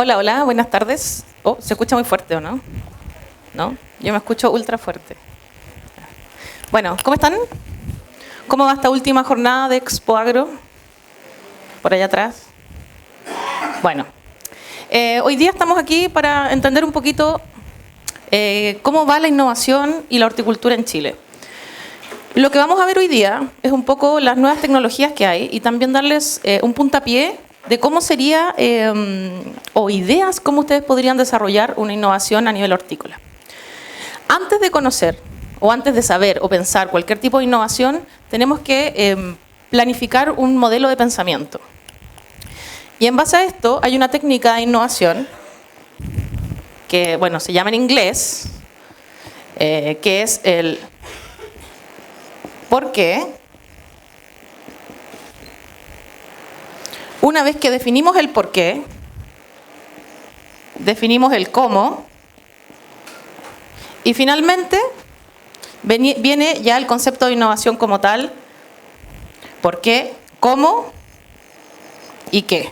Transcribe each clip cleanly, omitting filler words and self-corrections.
Hola, hola, buenas tardes. Oh, ¿se escucha muy fuerte o no? ¿No? Yo me escucho ultra fuerte. Bueno, ¿cómo están? ¿Cómo va esta última jornada de Expo Agro? Por allá atrás. Bueno, hoy día estamos aquí para entender un poquito cómo va la innovación y la horticultura en Chile. Lo que vamos a ver hoy día es un poco las nuevas tecnologías que hay y también darles un puntapié de cómo sería, o ideas, cómo ustedes podrían desarrollar una innovación a nivel hortícola. Antes de conocer, o antes de saber o pensar cualquier tipo de innovación, tenemos que planificar un modelo de pensamiento. Y en base a esto hay una técnica de innovación que, bueno, se llama en inglés, que es el ¿por qué? Una vez que definimos el por qué, definimos el cómo, y finalmente viene ya el concepto de innovación como tal: por qué, cómo y qué.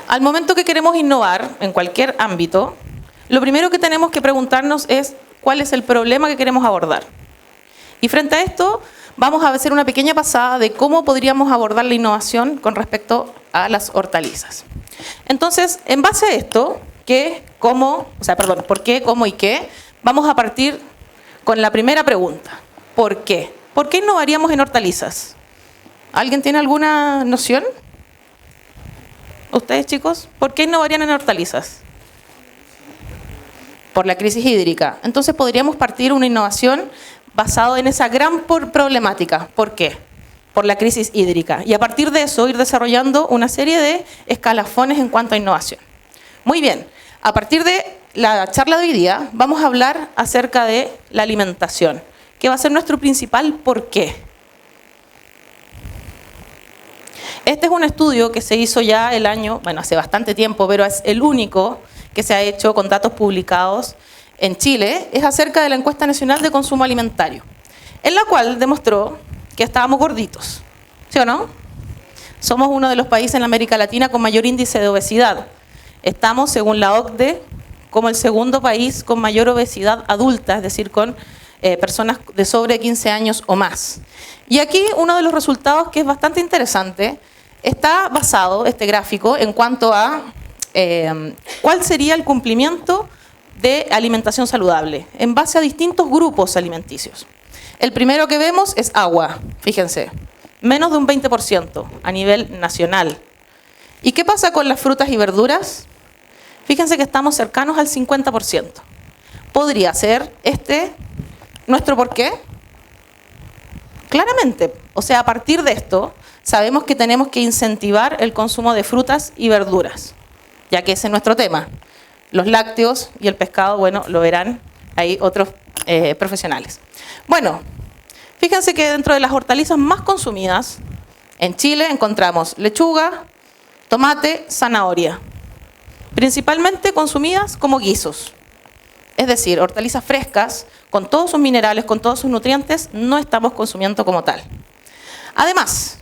Al momento que queremos innovar en cualquier ámbito, lo primero que tenemos que preguntarnos es cuál es el problema que queremos abordar. Y frente a esto, vamos a hacer una pequeña pasada de cómo podríamos abordar la innovación con respecto a las hortalizas. Entonces, en base a esto, por qué, cómo y qué, vamos a partir con la primera pregunta. ¿Por qué? ¿Por qué innovaríamos en hortalizas? ¿Alguien tiene alguna noción? ¿Ustedes, chicos? ¿Por qué innovarían en hortalizas? Por la crisis hídrica. Entonces, podríamos partir una innovación basado en esa gran problemática. ¿Por qué? Por la crisis hídrica. Y a partir de eso ir desarrollando una serie de escalafones en cuanto a innovación. Muy bien, a partir de la charla de hoy día vamos a hablar acerca de la alimentación, que va a ser nuestro principal por qué. Este es un estudio que se hizo ya hace bastante tiempo, pero es el único que se ha hecho con datos publicados en Chile, es acerca de la Encuesta Nacional de Consumo Alimentario, en la cual demostró que estábamos gorditos, ¿sí o no? Somos uno de los países en América Latina con mayor índice de obesidad. Estamos, según la OCDE, como el segundo país con mayor obesidad adulta, es decir, con personas de sobre 15 años o más. Y aquí uno de los resultados que es bastante interesante, está basado, este gráfico, en cuanto a cuál sería el cumplimiento de alimentación saludable, en base a distintos grupos alimenticios. El primero que vemos es agua, fíjense, menos de un 20% a nivel nacional. ¿Y qué pasa con las frutas y verduras? Fíjense que estamos cercanos al 50%. ¿Podría ser nuestro porqué? Claramente, o sea, a partir de esto, sabemos que tenemos que incentivar el consumo de frutas y verduras, ya que ese es nuestro tema. Los lácteos y el pescado, bueno, lo verán ahí otros profesionales. Bueno, fíjense que dentro de las hortalizas más consumidas en Chile encontramos lechuga, tomate, zanahoria. Principalmente consumidas como guisos. Es decir, hortalizas frescas, con todos sus minerales, con todos sus nutrientes, no estamos consumiendo como tal. Además,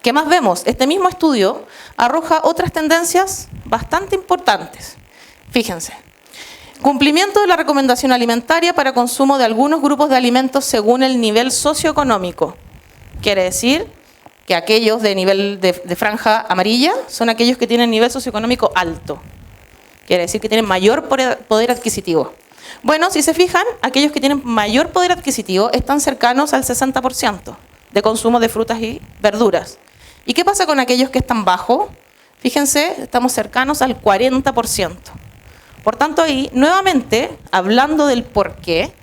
¿qué más vemos? Este mismo estudio arroja otras tendencias bastante importantes. Fíjense, cumplimiento de la recomendación alimentaria para consumo de algunos grupos de alimentos según el nivel socioeconómico. Quiere decir que aquellos de nivel de franja amarilla son aquellos que tienen nivel socioeconómico alto. Quiere decir que tienen mayor poder adquisitivo. Bueno, si se fijan, aquellos que tienen mayor poder adquisitivo están cercanos al 60% de consumo de frutas y verduras. ¿Y qué pasa con aquellos que están bajo? Fíjense, estamos cercanos al 40%. Por tanto, ahí, nuevamente, hablando del por qué,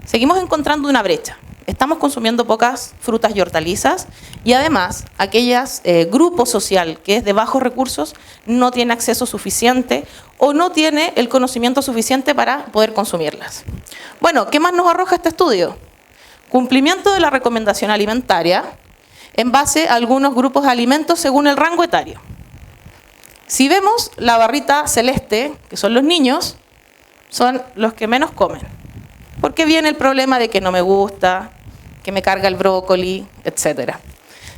seguimos encontrando una brecha. Estamos consumiendo pocas frutas y hortalizas y además, aquellos grupos social que es de bajos recursos no tiene acceso suficiente o no tiene el conocimiento suficiente para poder consumirlas. Bueno, ¿qué más nos arroja este estudio? Cumplimiento de la recomendación alimentaria en base a algunos grupos de alimentos según el rango etario. Si vemos la barrita celeste, que son los niños, son los que menos comen. Porque viene el problema de que no me gusta, que me carga el brócoli, etc.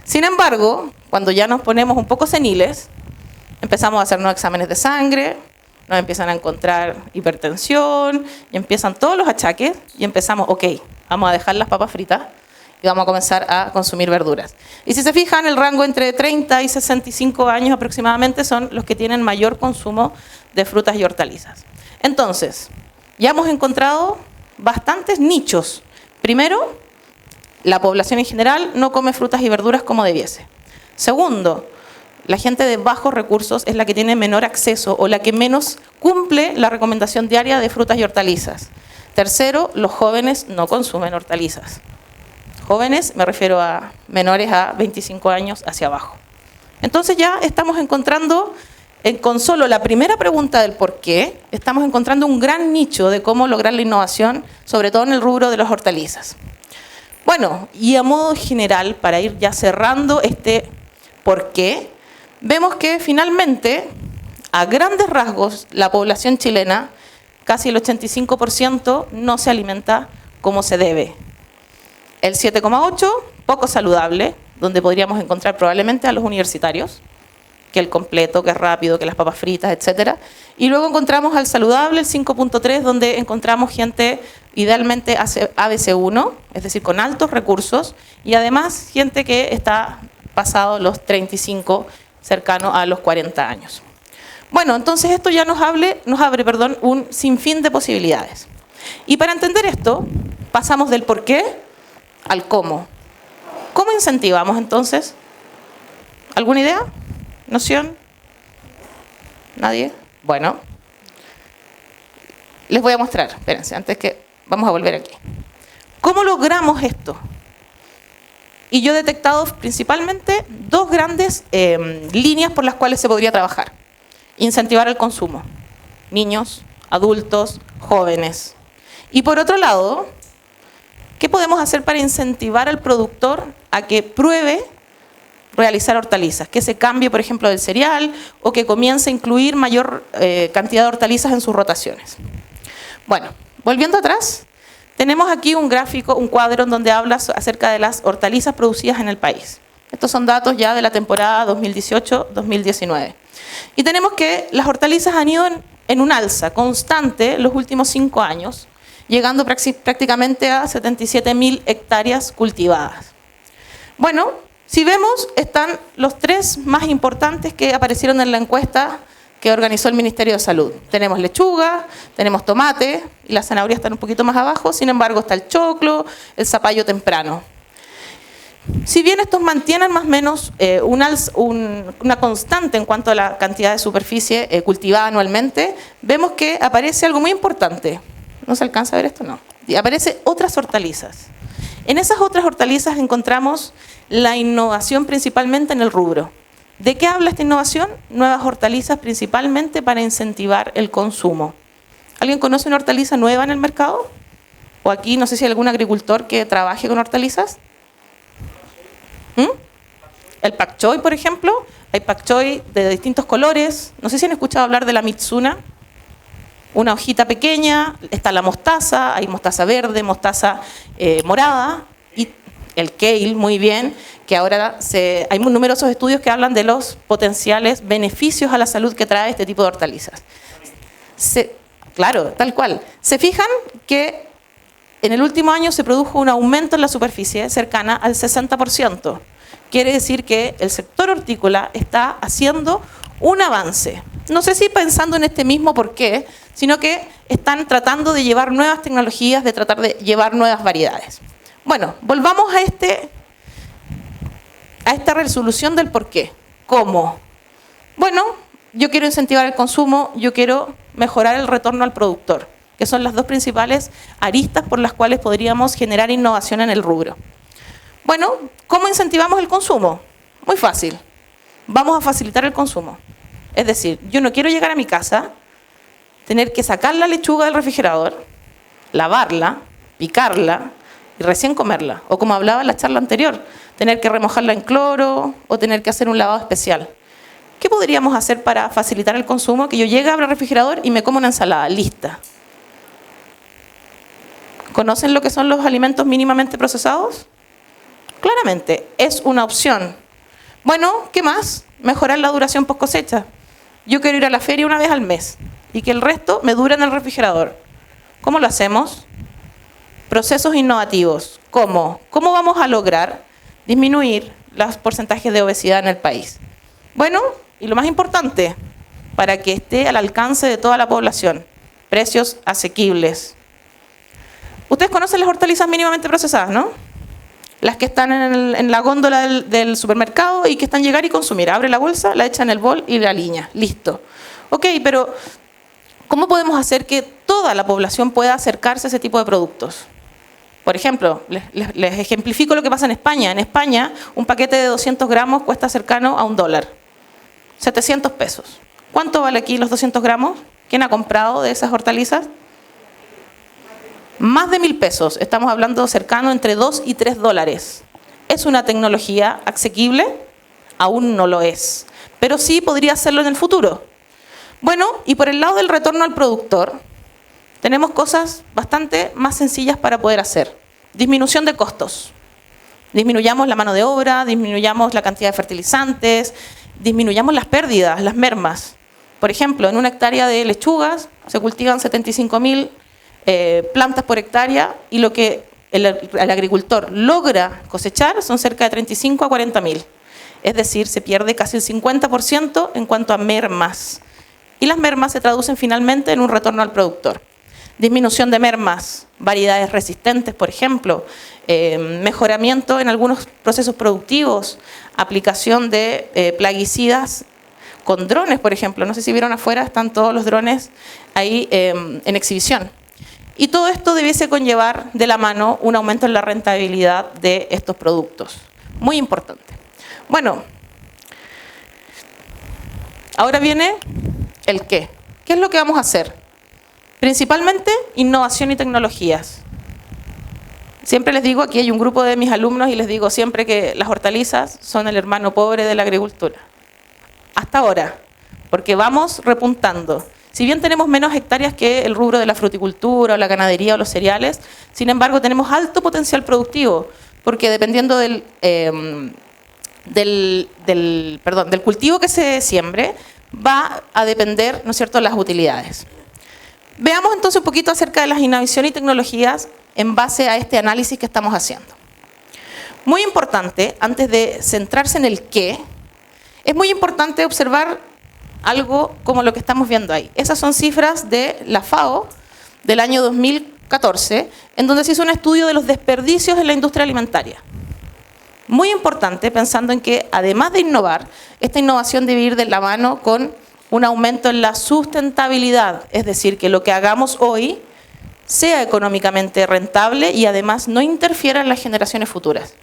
Sin embargo, cuando ya nos ponemos un poco seniles, empezamos a hacernos exámenes de sangre, nos empiezan a encontrar hipertensión, y empiezan todos los achaques, y empezamos, ok, vamos a dejar las papas fritas, y vamos a comenzar a consumir verduras. Y si se fijan, el rango entre 30 y 65 años aproximadamente son los que tienen mayor consumo de frutas y hortalizas. Entonces, ya hemos encontrado bastantes nichos. Primero, la población en general no come frutas y verduras como debiese. Segundo, la gente de bajos recursos es la que tiene menor acceso o la que menos cumple la recomendación diaria de frutas y hortalizas. Tercero, los jóvenes no consumen hortalizas. Jóvenes, me refiero a menores a 25 años hacia abajo. Entonces ya estamos encontrando, con solo la primera pregunta del por qué, estamos encontrando un gran nicho de cómo lograr la innovación, sobre todo en el rubro de las hortalizas. Bueno, y a modo general, para ir ya cerrando este por qué, vemos que finalmente, a grandes rasgos, la población chilena, casi el 85%, no se alimenta como se debe. El 7,8%, poco saludable, donde podríamos encontrar probablemente a los universitarios, que el completo, que es rápido, que las papas fritas, etc. Y luego encontramos al saludable, el 5,3%, donde encontramos gente idealmente ABC1, es decir, con altos recursos, y además gente que está pasado los 35, cercano a los 40 años. Bueno, entonces esto ya nos abre un sinfín de posibilidades. Y para entender esto, pasamos del por qué al cómo. ¿Cómo incentivamos entonces? ¿Alguna idea? ¿Noción? ¿Nadie? Bueno, les voy a mostrar. Espérense, antes que vamos a volver aquí. ¿Cómo logramos esto? Y yo he detectado principalmente dos grandes líneas por las cuales se podría trabajar. Incentivar el consumo. Niños, adultos, jóvenes. Y por otro lado, ¿qué podemos hacer para incentivar al productor a que pruebe realizar hortalizas? Que se cambie, por ejemplo, del cereal o que comience a incluir mayor cantidad de hortalizas en sus rotaciones. Bueno, volviendo atrás, tenemos aquí un gráfico, un cuadro en donde habla acerca de las hortalizas producidas en el país. Estos son datos ya de la temporada 2018-2019. Y tenemos que las hortalizas han ido en un alza constante los últimos 5 años, llegando prácticamente a 77.000 hectáreas cultivadas. Bueno, si vemos, están los 3 más importantes que aparecieron en la encuesta que organizó el Ministerio de Salud. Tenemos lechuga, tenemos tomate, y las zanahorias están un poquito más abajo, sin embargo está el choclo, el zapallo temprano. Si bien estos mantienen más o menos una constante en cuanto a la cantidad de superficie cultivada anualmente, vemos que aparece algo muy importante. ¿No se alcanza a ver esto? No. Y aparece otras hortalizas. En esas otras hortalizas encontramos la innovación principalmente en el rubro. ¿De qué habla esta innovación? Nuevas hortalizas principalmente para incentivar el consumo. ¿Alguien conoce una hortaliza nueva en el mercado? O aquí, no sé si hay algún agricultor que trabaje con hortalizas. El pak choi, por ejemplo. Hay pak choi de distintos colores. No sé si han escuchado hablar de la mitsuna. Una hojita pequeña. Está la mostaza. Hay mostaza verde, mostaza morada. Y el kale, muy bien. Que ahora hay numerosos estudios que hablan de los potenciales beneficios a la salud que trae este tipo de hortalizas. Claro, tal cual. Se fijan que en el último año se produjo un aumento en la superficie cercana al 60%. Quiere decir que el sector hortícola está haciendo un avance. No sé si pensando en este mismo por qué, sino que están tratando de llevar nuevas tecnologías, de tratar de llevar nuevas variedades. Bueno, volvamos a esta resolución del por qué. ¿Cómo? Bueno, yo quiero incentivar el consumo, yo quiero mejorar el retorno al productor, que son las dos principales aristas por las cuales podríamos generar innovación en el rubro. Bueno, ¿cómo incentivamos el consumo? Muy fácil. Vamos a facilitar el consumo. Es decir, yo no quiero llegar a mi casa, tener que sacar la lechuga del refrigerador, lavarla, picarla y recién comerla. O como hablaba en la charla anterior, tener que remojarla en cloro o tener que hacer un lavado especial. ¿Qué podríamos hacer para facilitar el consumo? Que yo llegue, abra el refrigerador y me como una ensalada, lista. ¿Conocen lo que son los alimentos mínimamente procesados? Claramente, es una opción. Bueno, ¿qué más? Mejorar la duración post cosecha. yo quiero ir a la feria una vez al mes y que el resto me dure en el refrigerador. ¿Cómo lo hacemos? Procesos innovativos. ¿Cómo? ¿Cómo vamos a lograr disminuir los porcentajes de obesidad en el país? Bueno, y lo más importante, para que esté al alcance de toda la población, precios asequibles. Ustedes conocen las hortalizas mínimamente procesadas, ¿no? Las que están en la góndola del supermercado y que están llegar y consumir. Abre la bolsa, la echa en el bol y la aliña. Listo. Ok, pero ¿cómo podemos hacer que toda la población pueda acercarse a ese tipo de productos? Por ejemplo, les ejemplifico lo que pasa en España. En España, un paquete de 200 gramos cuesta cercano a $1. 700 pesos. ¿Cuánto vale aquí los 200 gramos? ¿Quién ha comprado de esas hortalizas? Más de 1.000 pesos. Estamos hablando cercano entre 2 y 3 dólares. ¿Es una tecnología asequible? Aún no lo es. Pero sí podría hacerlo en el futuro. Bueno, y por el lado del retorno al productor, tenemos cosas bastante más sencillas para poder hacer. Disminución de costos. Disminuyamos la mano de obra, disminuyamos la cantidad de fertilizantes, disminuyamos las pérdidas, las mermas. Por ejemplo, en una hectárea de lechugas se cultivan 75.000 plantas por hectárea y lo que el agricultor logra cosechar son cerca de 35 a 40.000. Es decir, se pierde casi el 50% en cuanto a mermas. Y las mermas se traducen finalmente en un retorno al productor. Disminución de mermas, variedades resistentes, por ejemplo, mejoramiento en algunos procesos productivos, aplicación de plaguicidas con drones, por ejemplo. No sé si vieron afuera, están todos los drones ahí en exhibición. Y todo esto debiese conllevar de la mano un aumento en la rentabilidad de estos productos. Muy importante. Bueno, ahora viene el qué. ¿Qué es lo que vamos a hacer? Principalmente innovación y tecnologías. Siempre les digo, aquí hay un grupo de mis alumnos y les digo siempre que las hortalizas son el hermano pobre de la agricultura. Hasta ahora, porque vamos repuntando. Si bien tenemos menos hectáreas que el rubro de la fruticultura o la ganadería o los cereales, sin embargo tenemos alto potencial productivo, porque dependiendo del cultivo que se siembre, va a depender, ¿no es cierto?, las utilidades. Veamos entonces un poquito acerca de las innovaciones y tecnologías en base a este análisis que estamos haciendo. Muy importante, antes de centrarse en el qué, es muy importante observar algo como lo que estamos viendo ahí. Esas son cifras de la FAO del año 2014, en donde se hizo un estudio de los desperdicios en la industria alimentaria. Muy importante, pensando en que además de innovar, esta innovación debe ir de la mano con un aumento en la sustentabilidad, es decir, que lo que hagamos hoy sea económicamente rentable y además no interfiera en las generaciones futuras.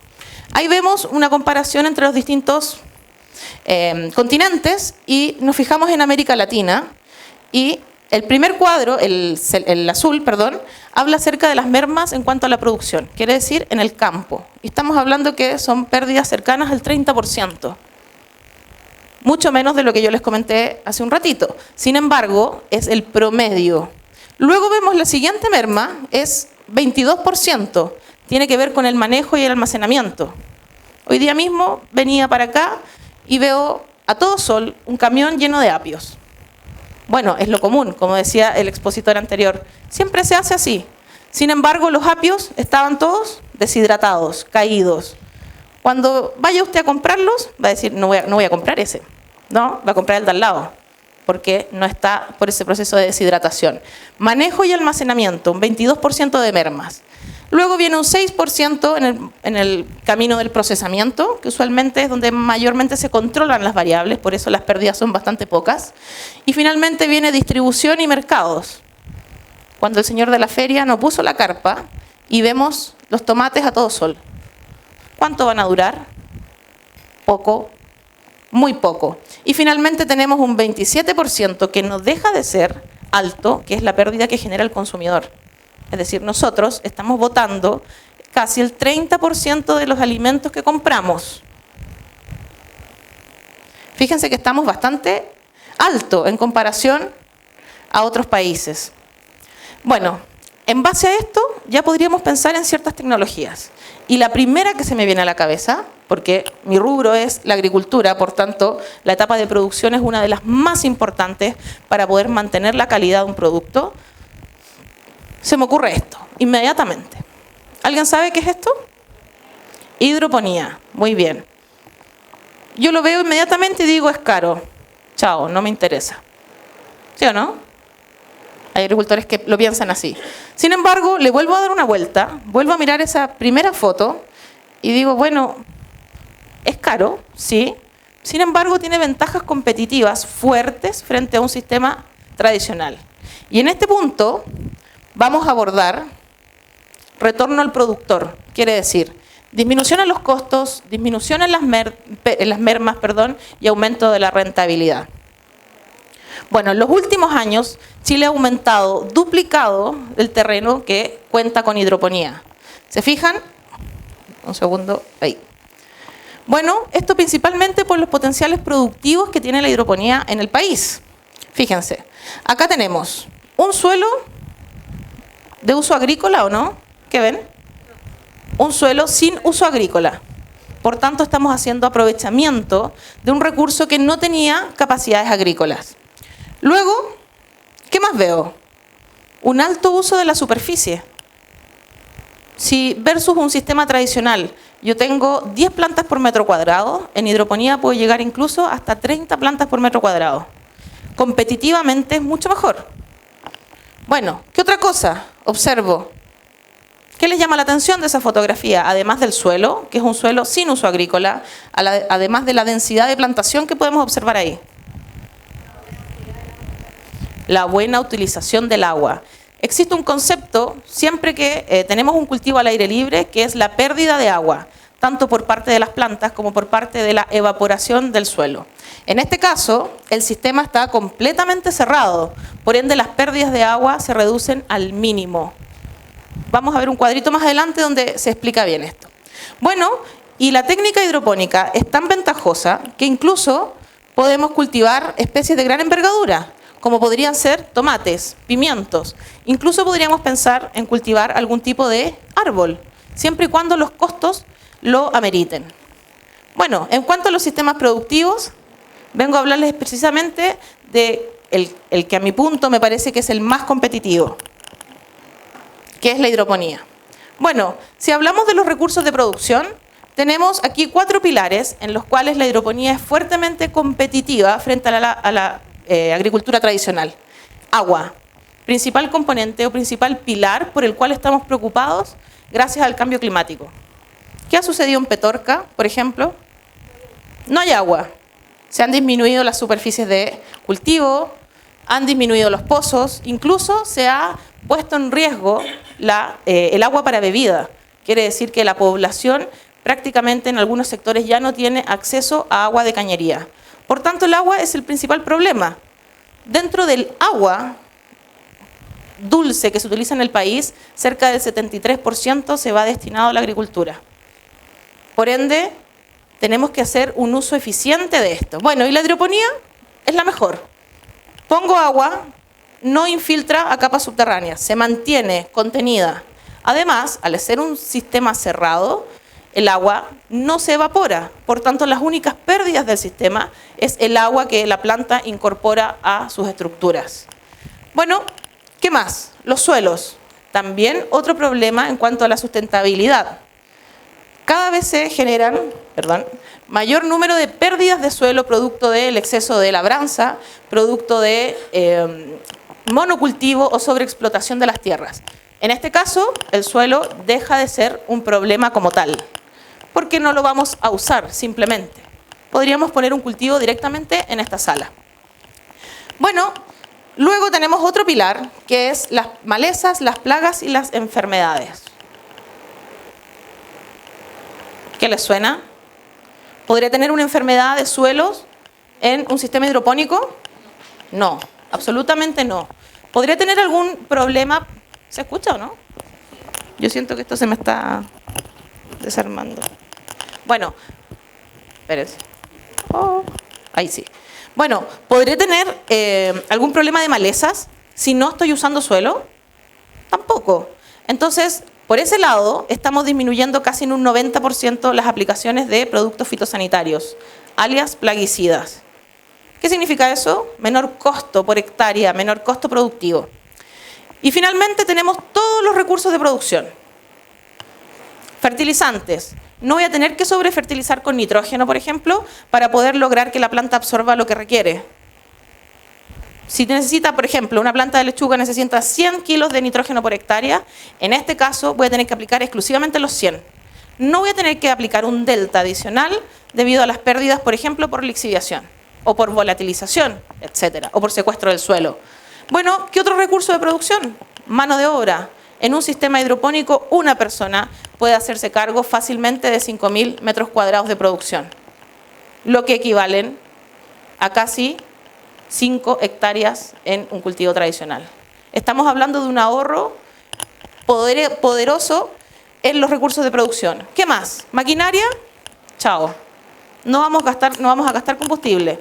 Ahí vemos una comparación entre los distintos continentes y nos fijamos en América Latina y el primer cuadro, el azul, perdón, habla acerca de las mermas en cuanto a la producción, quiere decir en el campo. Y estamos hablando que son pérdidas cercanas al 30%. Mucho menos de lo que yo les comenté hace un ratito. Sin embargo, es el promedio. Luego vemos la siguiente merma, es 22%. Tiene que ver con el manejo y el almacenamiento. Hoy día mismo venía para acá y veo a todo sol un camión lleno de apios. Bueno, es lo común, como decía el expositor anterior. Siempre se hace así. Sin embargo, los apios estaban todos deshidratados, caídos. Cuando vaya usted a comprarlos, va a decir, no voy a comprar ese. No, va a comprar el de al lado, porque no está por ese proceso de deshidratación. Manejo y almacenamiento, un 22% de mermas. Luego viene un 6% en el camino del procesamiento, que usualmente es donde mayormente se controlan las variables, por eso las pérdidas son bastante pocas. Y finalmente viene distribución y mercados. Cuando el señor de la feria nos puso la carpa y vemos los tomates a todo sol. ¿Cuánto van a durar? Poco, muy poco. Y finalmente tenemos un 27% que no deja de ser alto, que es la pérdida que genera el consumidor. Es decir, nosotros estamos botando casi el 30% de los alimentos que compramos. Fíjense que estamos bastante alto en comparación a otros países. Bueno, en base a esto, ya podríamos pensar en ciertas tecnologías. Y la primera que se me viene a la cabeza, porque mi rubro es la agricultura, por tanto, la etapa de producción es una de las más importantes para poder mantener la calidad de un producto, se me ocurre esto, inmediatamente. ¿Alguien sabe qué es esto? Hidroponía, muy bien. Yo lo veo inmediatamente y digo, es caro. Chao, no me interesa. ¿Sí o no? Hay agricultores que lo piensan así. Sin embargo, le vuelvo a dar una vuelta, vuelvo a mirar esa primera foto y digo, bueno, es caro, sí. Sin embargo, tiene ventajas competitivas fuertes frente a un sistema tradicional. Y en este punto vamos a abordar retorno al productor. Quiere decir, disminución en los costos, disminución en las mermas, y aumento de la rentabilidad. Bueno, en los últimos años, Chile ha aumentado, duplicado el terreno que cuenta con hidroponía. ¿Se fijan? Un segundo, ahí. Bueno, esto principalmente por los potenciales productivos que tiene la hidroponía en el país. Fíjense, acá tenemos un suelo de uso agrícola, ¿o no? ¿Qué ven? Un suelo sin uso agrícola. Por tanto, estamos haciendo aprovechamiento de un recurso que no tenía capacidades agrícolas. Luego, ¿qué más veo? Un alto uso de la superficie. Si versus un sistema tradicional, yo tengo 10 plantas por metro cuadrado, en hidroponía puedo llegar incluso hasta 30 plantas por metro cuadrado. Competitivamente es mucho mejor. Bueno, ¿qué otra cosa observo? ¿Qué les llama la atención de esa fotografía? Además del suelo, que es un suelo sin uso agrícola, además de la densidad de plantación que podemos observar ahí. La buena utilización del agua. Existe un concepto, siempre que tenemos un cultivo al aire libre, que es la pérdida de agua, tanto por parte de las plantas como por parte de la evaporación del suelo. En este caso, el sistema está completamente cerrado, por ende las pérdidas de agua se reducen al mínimo. Vamos a ver un cuadrito más adelante donde se explica bien esto. Bueno, y la técnica hidropónica es tan ventajosa que incluso podemos cultivar especies de gran envergadura, como podrían ser tomates, pimientos. Incluso podríamos pensar en cultivar algún tipo de árbol, siempre y cuando los costos lo ameriten. Bueno, en cuanto a los sistemas productivos, vengo a hablarles precisamente de el que a mi punto me parece que es el más competitivo, que es la hidroponía. Bueno, si hablamos de los recursos de producción, tenemos aquí 4 pilares en los cuales la hidroponía es fuertemente competitiva frente a la agricultura tradicional. Agua, principal componente o principal pilar por el cual estamos preocupados gracias al cambio climático. ¿Qué ha sucedido en Petorca, por ejemplo? No hay agua. Se han disminuido las superficies de cultivo, han disminuido los pozos, incluso se ha puesto en riesgo el agua para bebida. Quiere decir que la población prácticamente en algunos sectores ya no tiene acceso a agua de cañería. Por tanto, el agua es el principal problema. Dentro del agua dulce que se utiliza en el país, cerca del 73% se va destinado a la agricultura. Por ende, tenemos que hacer un uso eficiente de esto. Bueno, y la hidroponía es la mejor. Pongo agua, no infiltra a capas subterráneas, se mantiene contenida. Además, al ser un sistema cerrado, el agua no se evapora. Por tanto, las únicas pérdidas del sistema es el agua que la planta incorpora a sus estructuras. Bueno, ¿qué más? Los suelos. También otro problema en cuanto a la sustentabilidad. Cada vez se generan, mayor número de pérdidas de suelo producto del exceso de labranza, producto de monocultivo o sobreexplotación de las tierras. En este caso, el suelo deja de ser un problema como tal, porque no lo vamos a usar simplemente. Podríamos poner un cultivo directamente en esta sala. Bueno, luego tenemos otro pilar, que es las malezas, las plagas y las enfermedades. ¿Qué les suena? ¿Podría tener una enfermedad de suelos en un sistema hidropónico? No, absolutamente no. ¿Podría tener algún problema? ¿Se escucha o no? Yo siento que esto se me está desarmando. Bueno, espérense. Oh, ahí sí. Bueno, ¿podré tener algún problema de malezas si no estoy usando suelo? Tampoco. Entonces, por ese lado, estamos disminuyendo casi en un 90% las aplicaciones de productos fitosanitarios, alias plaguicidas. ¿Qué significa eso? Menor costo por hectárea, menor costo productivo. Y finalmente tenemos todos los recursos de producción. Fertilizantes. No voy a tener que sobrefertilizar con nitrógeno, por ejemplo, para poder lograr que la planta absorba lo que requiere. Si necesita, por ejemplo, una planta de lechuga necesita 100 kilos de nitrógeno por hectárea, en este caso voy a tener que aplicar exclusivamente los 100. No voy a tener que aplicar un delta adicional debido a las pérdidas, por ejemplo, por lixiviación, o por volatilización, etcétera, o por secuestro del suelo. Bueno, ¿qué otro recurso de producción? Mano de obra. En un sistema hidropónico, una persona puede hacerse cargo fácilmente de 5.000 metros cuadrados de producción, lo que equivalen a casi 5 hectáreas en un cultivo tradicional. Estamos hablando de un ahorro poderoso en los recursos de producción. ¿Qué más? Maquinaria, chao. No vamos a gastar combustible,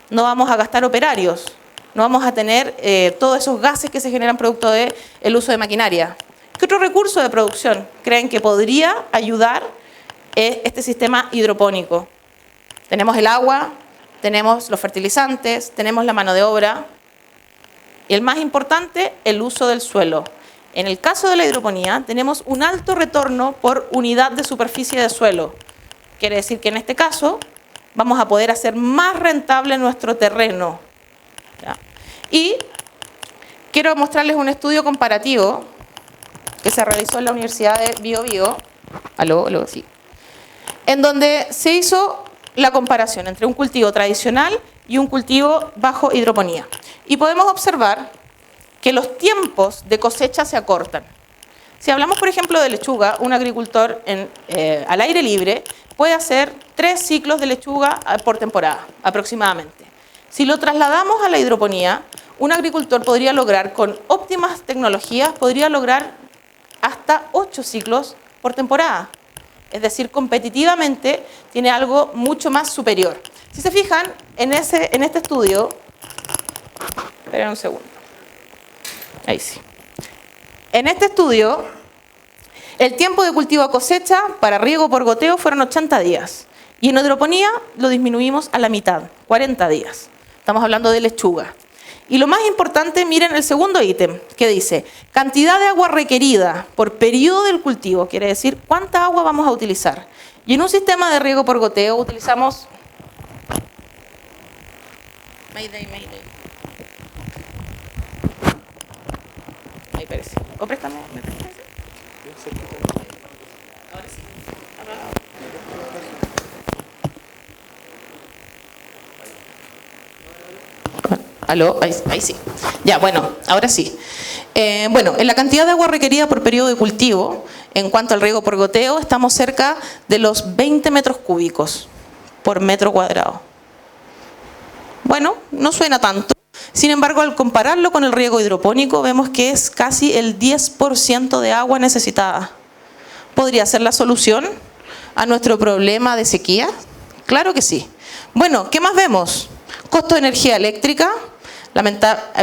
no vamos a gastar operarios, no vamos a tener todos esos gases que se generan producto del uso de maquinaria. ¿Qué otro recurso de producción creen que podría ayudar este sistema hidropónico? Tenemos el agua, tenemos los fertilizantes, tenemos la mano de obra y el más importante, el uso del suelo. En el caso de la hidroponía tenemos un alto retorno por unidad de superficie de suelo. Quiere decir que en este caso vamos a poder hacer más rentable nuestro terreno. ¿Ya? Y quiero mostrarles un estudio comparativo que se realizó en la Universidad de Bío Bío, sí, en donde se hizo la comparación entre un cultivo tradicional y un cultivo bajo hidroponía. Y podemos observar que los tiempos de cosecha se acortan. Si hablamos, por ejemplo, de lechuga, un agricultor al aire libre puede hacer 3 ciclos de lechuga por temporada, aproximadamente. Si lo trasladamos a la hidroponía, un agricultor podría lograr, con óptimas tecnologías, podría lograr hasta 8 ciclos por temporada. Es decir, competitivamente tiene algo mucho más superior. Si se fijan, en este estudio, esperen un segundo, ahí sí. En este estudio, el tiempo de cultivo a cosecha para riego por goteo fueron 80 días. Y en hidroponía lo disminuimos a la mitad, 40 días. Estamos hablando de lechuga. Y lo más importante, miren el segundo ítem, que dice, cantidad de agua requerida por periodo del cultivo, quiere decir cuánta agua vamos a utilizar. Y en un sistema de riego por goteo utilizamos... Mayday. Ahí parece. O préstame. Ahora sí. ¿Aló? Ahí sí. Ya, bueno, ahora sí. Bueno, en la cantidad de agua requerida por periodo de cultivo, en cuanto al riego por goteo, estamos cerca de los 20 metros cúbicos por metro cuadrado. Bueno, no suena tanto. Sin embargo, al compararlo con el riego hidropónico, vemos que es casi el 10% de agua necesitada. ¿Podría ser la solución a nuestro problema de sequía? Claro que sí. Bueno, ¿qué más vemos? Costo de energía eléctrica.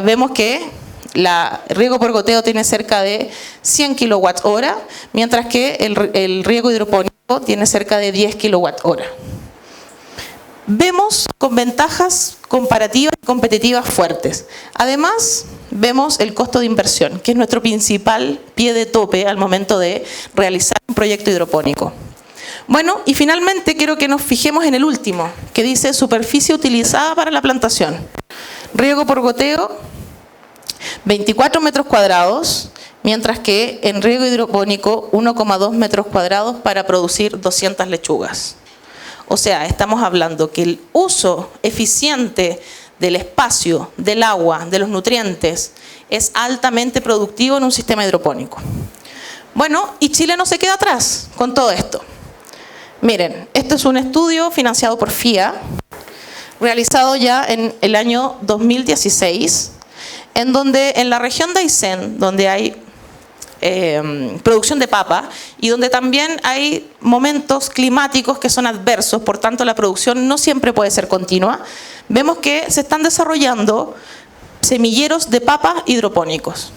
Vemos que el riego por goteo tiene cerca de 100 kWh, mientras que el riego hidropónico tiene cerca de 10 kWh. Vemos con ventajas comparativas y competitivas fuertes. Además, vemos el costo de inversión, que es nuestro principal pie de tope al momento de realizar un proyecto hidropónico. Bueno, y finalmente quiero que nos fijemos en el último, que dice superficie utilizada para la plantación. Riego por goteo, 24 metros cuadrados, mientras que en riego hidropónico 1,2 metros cuadrados para producir 200 lechugas. O sea, estamos hablando que el uso eficiente del espacio, del agua, de los nutrientes, es altamente productivo en un sistema hidropónico. Bueno, y Chile no se queda atrás con todo esto. Miren, esto es un estudio financiado por FIA, realizado ya en el año 2016, en donde en la región de Aysén, donde hay producción de papa y donde también hay momentos climáticos que son adversos, por tanto la producción no siempre puede ser continua, vemos que se están desarrollando semilleros de papa hidropónicos.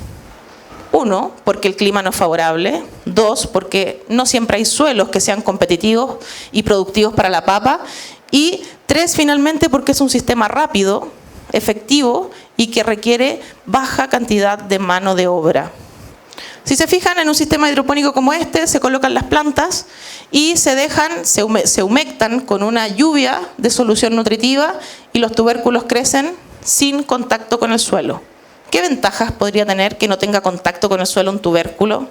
Uno, porque el clima no es favorable. Dos, porque no siempre hay suelos que sean competitivos y productivos para la papa. Y tres, finalmente, porque es un sistema rápido, efectivo y que requiere baja cantidad de mano de obra. Si se fijan, en un sistema hidropónico como este, se colocan las plantas y se humectan con una lluvia de solución nutritiva y los tubérculos crecen sin contacto con el suelo. ¿Qué ventajas podría tener que no tenga contacto con el suelo un tubérculo?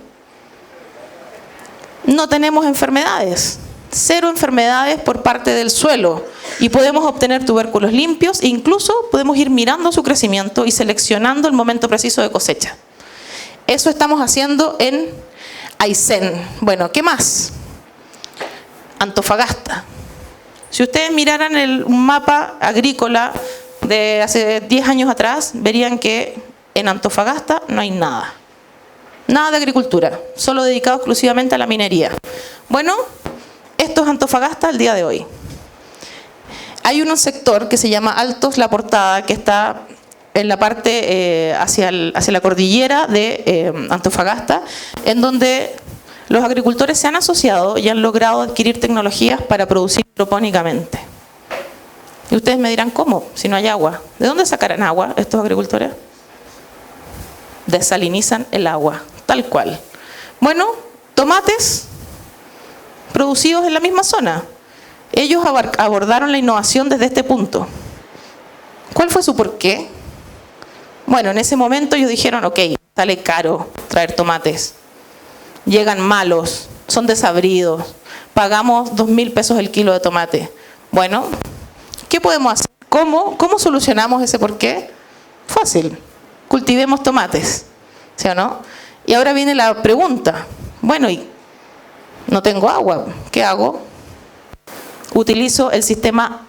No tenemos enfermedades. 0 enfermedades por parte del suelo y podemos obtener tubérculos limpios e incluso podemos ir mirando su crecimiento y seleccionando el momento preciso de cosecha. Eso estamos haciendo en Aysén. Bueno, ¿qué más? Antofagasta. Si ustedes miraran un mapa agrícola de hace 10 años atrás, verían que en Antofagasta no hay nada. Nada de agricultura, solo dedicado exclusivamente a la minería. Bueno, esto es Antofagasta al día de hoy. Hay un sector que se llama Altos La Portada, que está en la parte hacia la cordillera de Antofagasta, en donde los agricultores se han asociado y han logrado adquirir tecnologías para producir hidropónicamente. Y ustedes me dirán, ¿cómo? Si no hay agua. ¿De dónde sacarán agua estos agricultores? Desalinizan el agua, tal cual. Bueno, tomates producidos en la misma zona. Ellos abordaron la innovación desde este punto. ¿Cuál fue su porqué? Bueno, en ese momento ellos dijeron, ok, sale caro traer tomates. Llegan malos, son desabridos, pagamos 2.000 pesos el kilo de tomate. Bueno, ¿qué podemos hacer? ¿Cómo solucionamos ese porqué? Fácil, cultivemos tomates, ¿sí o no? Y ahora viene la pregunta, bueno, y no tengo agua, ¿qué hago? Utilizo el sistema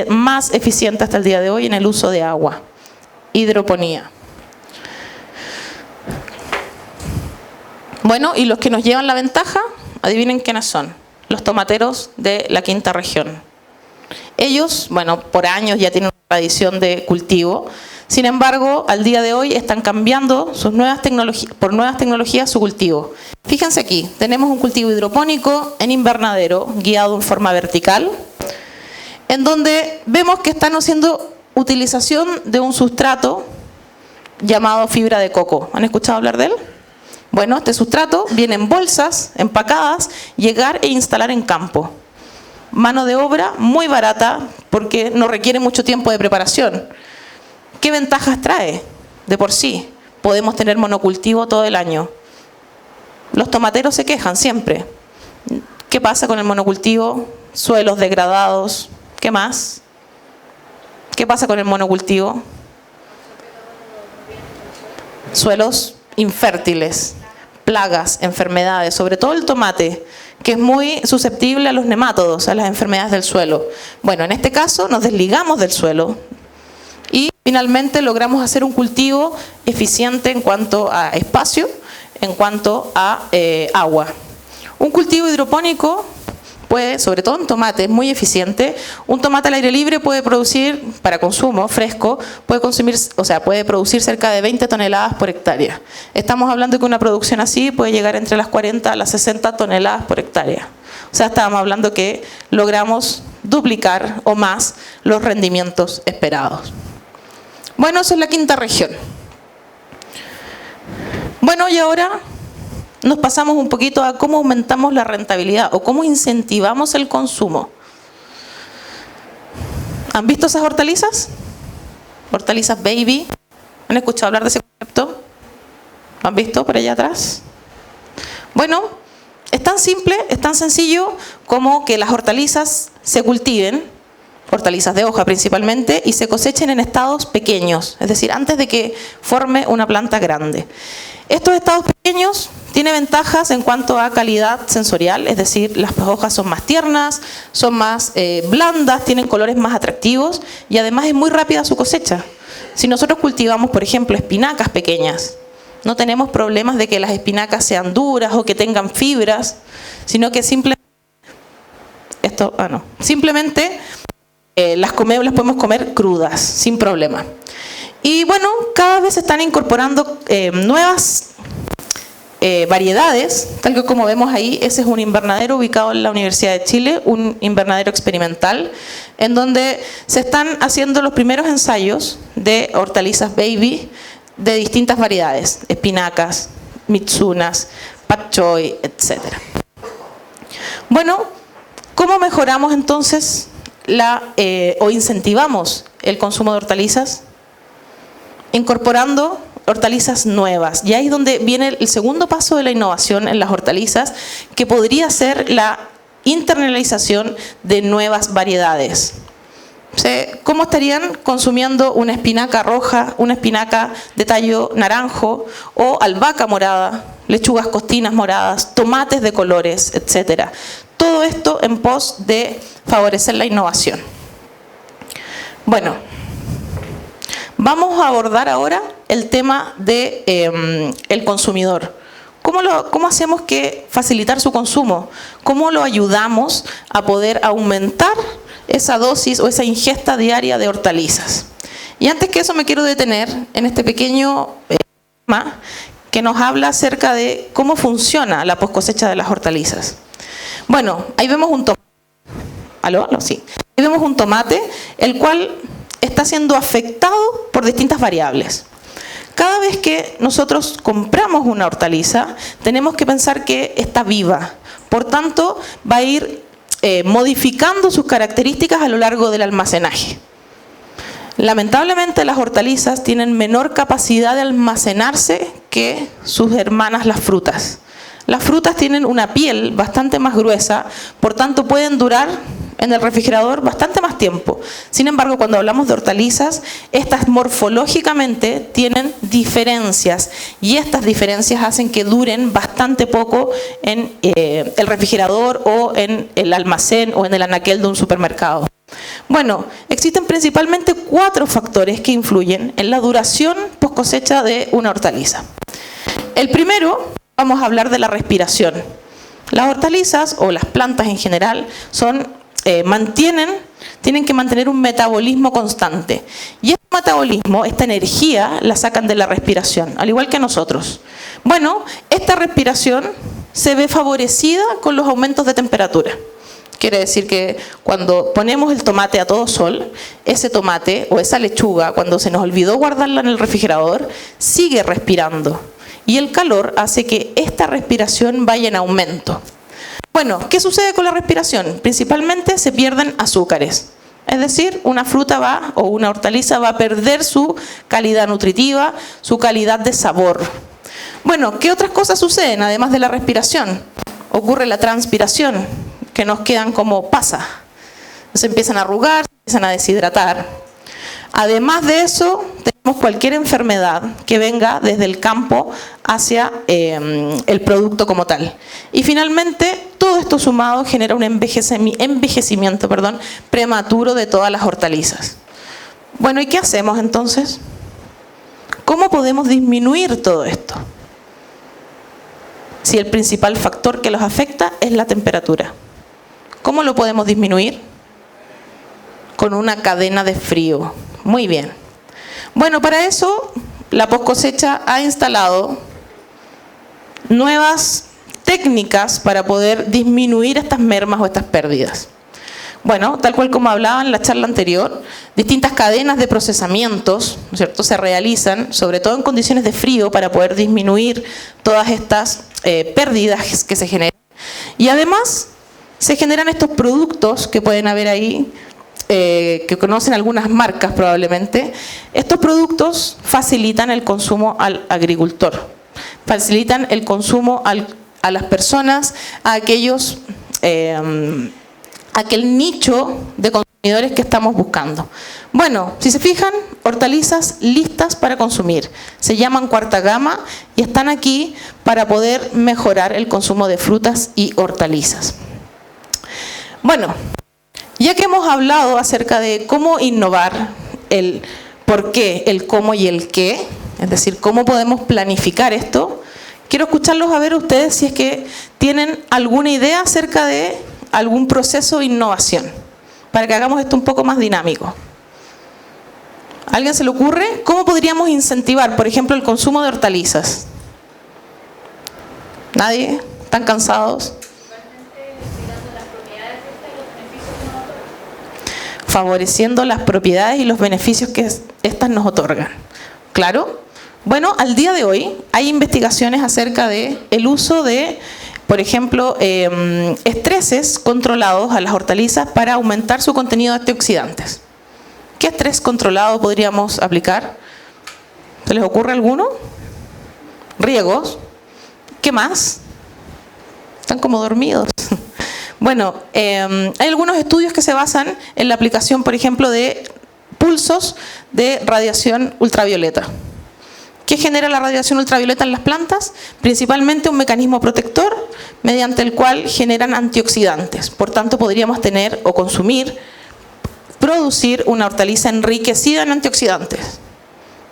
más eficiente hasta el día de hoy en el uso de agua, hidroponía. Bueno, y los que nos llevan la ventaja, adivinen quiénes son, los tomateros de la quinta región. Ellos, bueno, por años ya tienen una tradición de cultivo, sin embargo, al día de hoy están cambiando por nuevas tecnologías su cultivo. Fíjense aquí, tenemos un cultivo hidropónico en invernadero, guiado en forma vertical, en donde vemos que están haciendo utilización de un sustrato llamado fibra de coco. ¿Han escuchado hablar de él? Bueno, este sustrato viene en bolsas, empacadas, llegar e instalar en campo. Mano de obra muy barata porque no requiere mucho tiempo de preparación. ¿Qué ventajas trae? De por sí, podemos tener monocultivo todo el año. Los tomateros se quejan siempre. ¿Qué pasa con el monocultivo? Suelos degradados. ¿Qué más? ¿Qué pasa con el monocultivo? Suelos infértiles, plagas, enfermedades, sobre todo el tomate, que es muy susceptible a los nemátodos, a las enfermedades del suelo. Bueno, en este caso nos desligamos del suelo y finalmente logramos hacer un cultivo eficiente en cuanto a espacio, en cuanto a agua. Un cultivo hidropónico puede, sobre todo en tomate, es muy eficiente. Un tomate al aire libre puede producir, para consumo fresco, puede producir cerca de 20 toneladas por hectárea. Estamos hablando que una producción así puede llegar entre las 40 a las 60 toneladas por hectárea. O sea, estábamos hablando que logramos duplicar o más los rendimientos esperados. Bueno, eso es la quinta región. Bueno, y ahora nos pasamos un poquito a cómo aumentamos la rentabilidad o cómo incentivamos el consumo. ¿Han visto esas hortalizas? Hortalizas baby. ¿Han escuchado hablar de ese concepto? ¿Lo han visto por allá atrás? Bueno, es tan simple, es tan sencillo como que las hortalizas se cultiven, hortalizas de hoja principalmente, y se cosechen en estados pequeños, es decir, antes de que forme una planta grande. Estos estados pequeños tienen ventajas en cuanto a calidad sensorial, es decir, las hojas son más tiernas, son más blandas, tienen colores más atractivos y además es muy rápida su cosecha. Si nosotros cultivamos, por ejemplo, espinacas pequeñas, no tenemos problemas de que las espinacas sean duras o que tengan fibras, sino que simplemente las podemos comer crudas, sin problema. Y bueno, cada vez se están incorporando nuevas variedades, tal que como vemos ahí. Ese es un invernadero ubicado en la Universidad de Chile, un invernadero experimental, en donde se están haciendo los primeros ensayos de hortalizas baby de distintas variedades, espinacas, mitsunas, pak choi, etc. Bueno, ¿cómo mejoramos entonces o incentivamos el consumo de hortalizas? Incorporando hortalizas nuevas. Y ahí es donde viene el segundo paso de la innovación en las hortalizas, que podría ser la internalización de nuevas variedades. ¿Cómo estarían consumiendo una espinaca roja, una espinaca de tallo naranjo o albahaca morada, lechugas costinas moradas, tomates de colores, etcétera? Todo esto en pos de favorecer la innovación. Bueno, vamos a abordar ahora el tema de el consumidor. ¿Cómo hacemos que facilitar su consumo? ¿Cómo lo ayudamos a poder aumentar esa dosis o esa ingesta diaria de hortalizas? Y antes que eso me quiero detener en este pequeño tema que nos habla acerca de cómo funciona la poscosecha de las hortalizas. Bueno, ahí vemos un tomate. ¿Aló? Sí. Ahí vemos un tomate, el cual está siendo afectado por distintas variables. Cada vez que nosotros compramos una hortaliza, tenemos que pensar que está viva. Por tanto, va a ir modificando sus características a lo largo del almacenaje. Lamentablemente, las hortalizas tienen menor capacidad de almacenarse que sus hermanas las frutas. Las frutas tienen una piel bastante más gruesa, por tanto pueden durar en el refrigerador bastante más tiempo. Sin embargo, cuando hablamos de hortalizas, estas morfológicamente tienen diferencias, y estas diferencias hacen que duren bastante poco en el refrigerador o en el almacén o en el anaquel de un supermercado. Bueno, existen principalmente 4 factores que influyen en la duración post cosecha de una hortaliza. El primero, vamos a hablar de la respiración. Las hortalizas o las plantas en general tienen que mantener un metabolismo constante. Y este metabolismo, esta energía, la sacan de la respiración, al igual que nosotros. Bueno, esta respiración se ve favorecida con los aumentos de temperatura. Quiere decir que cuando ponemos el tomate a todo sol, ese tomate o esa lechuga, cuando se nos olvidó guardarla en el refrigerador, sigue respirando. Y el calor hace que esta respiración vaya en aumento. Bueno, ¿qué sucede con la respiración? Principalmente se pierden azúcares. Es decir, una fruta o una hortaliza va a perder su calidad nutritiva, su calidad de sabor. Bueno, ¿qué otras cosas suceden además de la respiración? Ocurre la transpiración, que nos quedan como pasa. Se empiezan a arrugar, se empiezan a deshidratar. Además de eso, tenemos cualquier enfermedad que venga desde el campo hacia el producto como tal. Y finalmente, todo esto sumado genera un envejecimiento prematuro de todas las hortalizas. Bueno, ¿y qué hacemos entonces? ¿Cómo podemos disminuir todo esto? Si el principal factor que los afecta es la temperatura. ¿Cómo lo podemos disminuir? Con una cadena de frío. Muy bien. Bueno, para eso la poscosecha ha instalado nuevas técnicas para poder disminuir estas mermas o estas pérdidas. Bueno, tal cual como hablaba en la charla anterior, distintas cadenas de procesamientos, ¿no es cierto?, se realizan, sobre todo en condiciones de frío, para poder disminuir todas estas pérdidas que se generan. Y además se generan estos productos que pueden haber ahí, que conocen algunas marcas probablemente. Estos productos facilitan el consumo al agricultor, facilitan el consumo a las personas, a aquel nicho de consumidores que estamos buscando. Bueno, si se fijan, hortalizas listas para consumir. Se llaman cuarta gama y están aquí para poder mejorar el consumo de frutas y hortalizas. Bueno, ya que hemos hablado acerca de cómo innovar, el por qué, el cómo y el qué, es decir, cómo podemos planificar esto, quiero escucharlos a ver ustedes si es que tienen alguna idea acerca de algún proceso de innovación, para que hagamos esto un poco más dinámico. ¿A alguien se le ocurre? ¿Cómo podríamos incentivar, por ejemplo, el consumo de hortalizas? ¿Nadie? ¿Están cansados? Favoreciendo las propiedades y los beneficios que estas nos otorgan. ¿Claro? Bueno, al día de hoy hay investigaciones acerca de el uso de, por ejemplo, estreses controlados a las hortalizas para aumentar su contenido de antioxidantes. ¿Qué estrés controlado podríamos aplicar? ¿Se les ocurre alguno? Riegos. ¿Qué más? Están como dormidos. Bueno, hay algunos estudios que se basan en la aplicación, por ejemplo, de pulsos de radiación ultravioleta. ¿Qué genera la radiación ultravioleta en las plantas? Principalmente un mecanismo protector mediante el cual generan antioxidantes. Por tanto, podríamos tener o consumir, producir una hortaliza enriquecida en antioxidantes.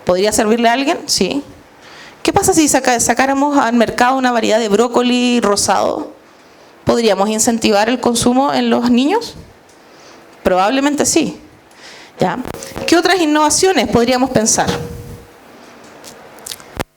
¿Podría servirle a alguien? Sí. ¿Qué pasa si sacáramos al mercado una variedad de brócoli rosado? ¿Podríamos incentivar el consumo en los niños? Probablemente sí. ¿Ya? ¿Qué otras innovaciones podríamos pensar?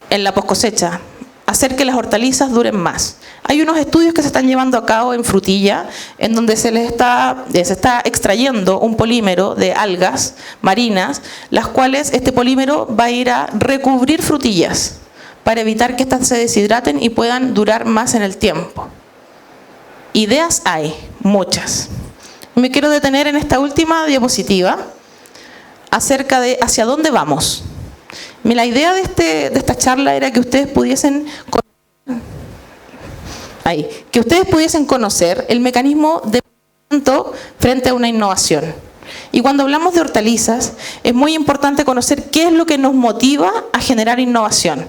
En la poscosecha, hacer que las hortalizas duren más. Hay unos estudios que se están llevando a cabo en frutilla, en donde se está extrayendo un polímero de algas marinas, las cuales este polímero va a ir a recubrir frutillas para evitar que éstas se deshidraten y puedan durar más en el tiempo. Ideas hay, muchas. Me quiero detener en esta última diapositiva acerca de hacia dónde vamos. La idea de esta charla era que ustedes pudiesen conocer el mecanismo de pensamiento frente a una innovación. Y cuando hablamos de hortalizas, es muy importante conocer qué es lo que nos motiva a generar innovación.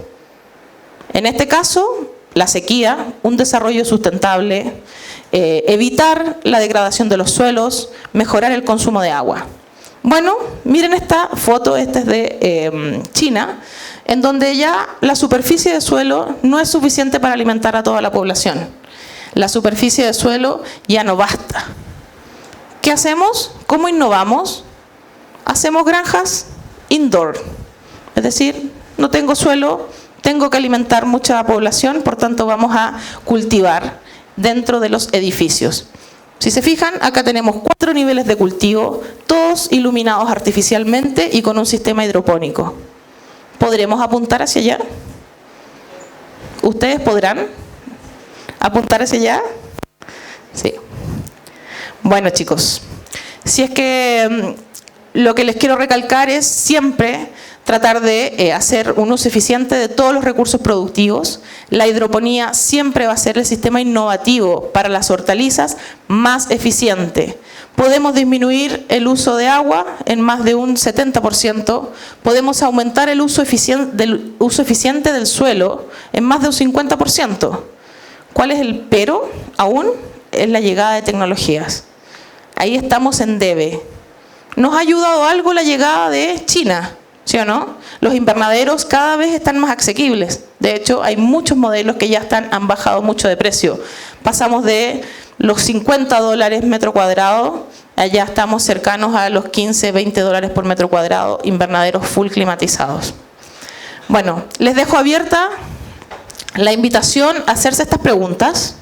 En este caso, la sequía, un desarrollo sustentable, evitar la degradación de los suelos, mejorar el consumo de agua. Bueno, miren esta foto, esta es de China, en donde ya la superficie de suelo no es suficiente para alimentar a toda la población. La superficie de suelo ya no basta. ¿Qué hacemos? ¿Cómo innovamos? Hacemos granjas indoor, es decir, no tengo suelo, tengo que alimentar mucha población, por tanto vamos a cultivar dentro de los edificios. Si se fijan, acá tenemos 4 niveles de cultivo, todos iluminados artificialmente y con un sistema hidropónico. ¿Podremos apuntar hacia allá? ¿Ustedes podrán apuntar hacia allá? Sí. Bueno, chicos, si es que lo que les quiero recalcar es siempre tratar de hacer un uso eficiente de todos los recursos productivos. La hidroponía siempre va a ser el sistema innovativo para las hortalizas más eficiente. Podemos disminuir el uso de agua en más de un 70%, podemos aumentar el uso eficiente del suelo en más de un 50%. ¿Cuál es el pero? Aún es la llegada de tecnologías. Ahí estamos en debe. ¿Nos ha ayudado algo la llegada de China? ¿Sí o no? Los invernaderos cada vez están más asequibles. De hecho, hay muchos modelos que ya han bajado mucho de precio. Pasamos de los $50 metro cuadrado, allá estamos cercanos a los 15, 20 dólares por metro cuadrado, invernaderos full climatizados. Bueno, les dejo abierta la invitación a hacerse estas preguntas,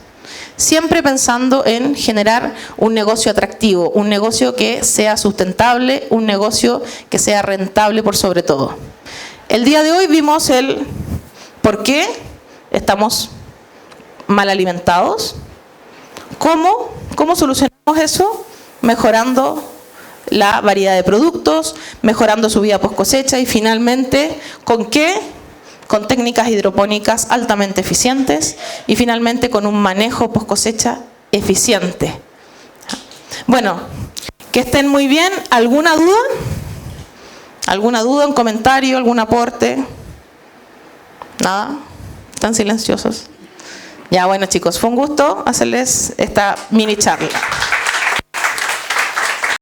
siempre pensando en generar un negocio atractivo, un negocio que sea sustentable, un negocio que sea rentable por sobre todo. El día de hoy vimos el por qué estamos mal alimentados, cómo solucionamos eso, mejorando la variedad de productos, mejorando su vida post cosecha y finalmente, ¿con qué? Con técnicas hidropónicas altamente eficientes y finalmente con un manejo post cosecha eficiente. Bueno, que estén muy bien. ¿Alguna duda? ¿Alguna duda, un comentario, algún aporte? ¿Nada? ¿Están silenciosos? Ya, bueno chicos, fue un gusto hacerles esta mini charla.